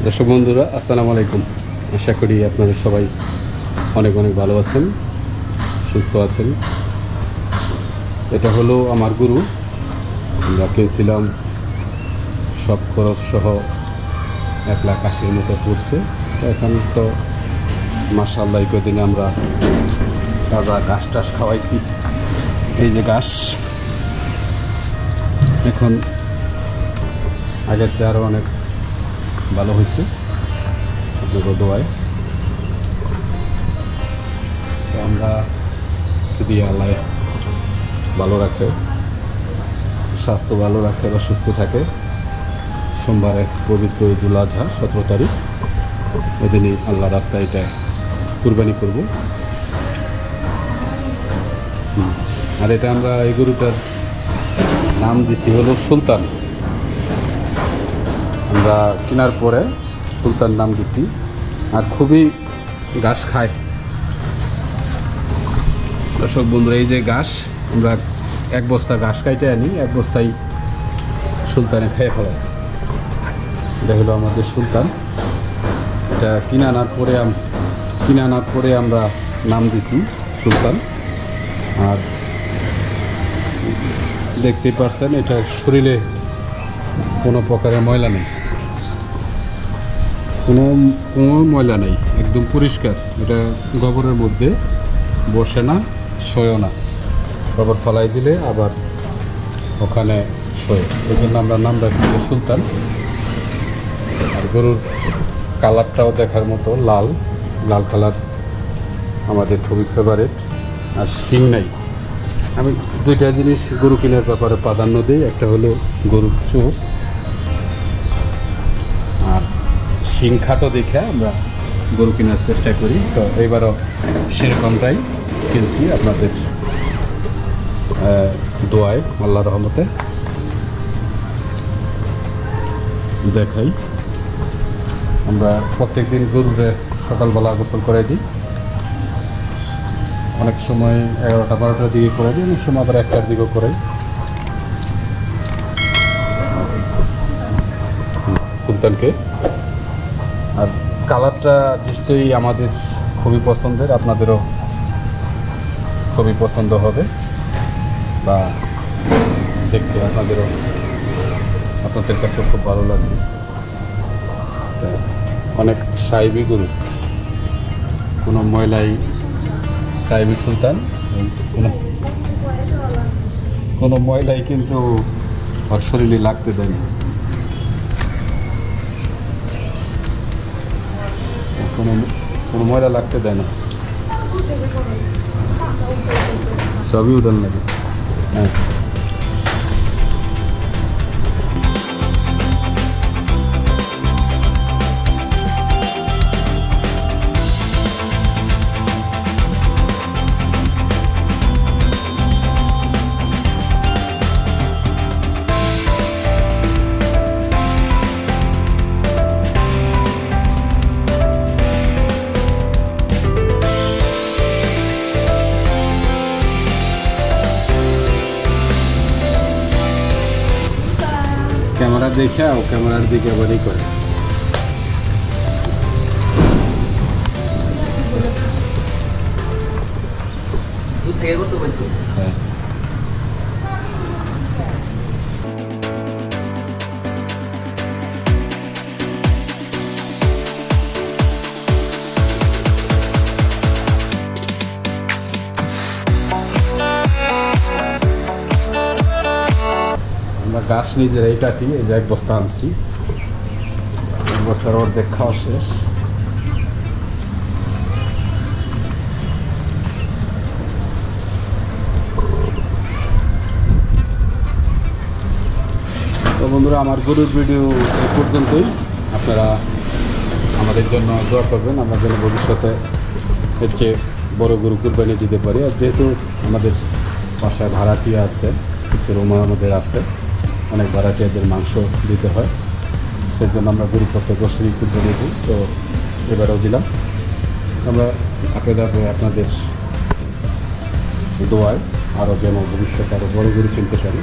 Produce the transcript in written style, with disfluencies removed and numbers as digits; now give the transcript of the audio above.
দর্শক বন্ধুরা আসসালামু আলাইকুম। আশা করি আপনারা সবাই অনেক অনেক ভালো আছেন, সুস্থ আছেন। এটা হলো আমার গরু। আমরা কিনছিলাম, সব খরচ সহ 1,80,000 মতো পড়ছে। এখন তো মাশাআল্লাহ কদিনে আমরা তাজা ঘাস টাস খাওয়াইছি। এই যে ঘাস এখন আগের চেয়ে আরও অনেক ভালো হয়েছে আপনাদের দোয়ায়। তো আমরা যদি আল্লাহ ভালো রাখে, স্বাস্থ্য ভালো রাখে বা সুস্থ থাকে, সোমবারে পবিত্র ঈদুল আজহা 17 তারিখ ওদিনই আল্লাহ রাস্তায় এটা কুরবানি করব। আর এটা আমরা এই গরুটার নাম দিচ্ছি হলো সুলতান। আমরা কেনার পরে সুলতান নাম দিছি। আর খুবই ঘাস খায় দর্শক বন্ধুরা। এই যে ঘাস, আমরা 1 বস্তা ঘাস খাইতে আনি, 1 বস্তায় সুলতানে খেয়ে ফেলায়। এটা হলো আমাদের সুলতান। এটা কিনে আনার পরে আমরা নাম দিছি সুলতান। আর দেখতেই পারছেন এটা শরীরে কোনো প্রকারের ময়লা নেই, কোনো ময়লা নেই, একদম পরিষ্কার। এটা গোবরের মধ্যে বসে না, শোয়ও না। গোবর ফলাই দিলে আবার ওখানে শোয়, এই জন্য আমরা নাম রাখছি সুলতান। আর গরুর কালারটাও দেখার মতো লাল কালার, আমাদের খুবই ফেভারিট। আর শিং নাই। আমি 2টা জিনিস গরু কেনার ব্যাপারে প্রাধান্য দিই। একটা হলো গরুর চোষ, আর শিং খাটো দেখে আমরা গরু কেনার চেষ্টা করি। তো এবারও সেরকমটাই কিনছি আপনাদের দোয়ায়, আল্লাহ রহমতে। দেখাই, আমরা প্রত্যেক দিন গরুরে সকালবেলা গোসল করে দিই। অনেক সময় 11টা-12টার দিকে করে দিই, অনেক সময় আবার 1টার দিকেও করাই সুলতানকে। আর কালারটা নিশ্চয়ই আমাদের খুবই পছন্দের, আপনাদেরও খুবই পছন্দ হবে, বা দেখতে আপনাদের কাছেও খুব ভালো লাগবে। অনেক সাহেবি গরু, কোনো ময়লাই, সাহেবি সুলতান, কোনো ময়লাই কিন্তু ওর শরীরে লাগতে দেয় না, কোনো ময়লা লাগতে দেয় না, সবই উদান লাগে। হ্যাঁ, ক্যামেরা দেখে ও ক্যামেরার দিকে আবারই করে। হ্যাঁ, আমরা ঘাস নিজেরাই কাটি। এই যে 1 বস্তা আনছি, 1 বস্তার অর্ধেক খাওয়া শেষ। তো বন্ধুরা, আমার গরুর ভিডিও এই পর্যন্তই। আপনারা আমাদের জন্য দোয়া করবেন, আমরা যেন ভবিষ্যতে এর চেয়ে বড় গরু কুরবানি দিতে পারি। আর যেহেতু আমাদের বাসায় ভাড়াটিয়া আছে, কিছু রুমা আমাদের আছে, অনেক ভাড়াটিয়াদের মাংস দিতে হয়, সেজন্য আমরা গরু প্রত্যেক বছরই কুরবানি দিই। তো এবারেও দিলাম। আমরা আপনাদের দোয়ায় আরও যেন ভবিষ্যতে আরও বড় গরু কিনতে পারি।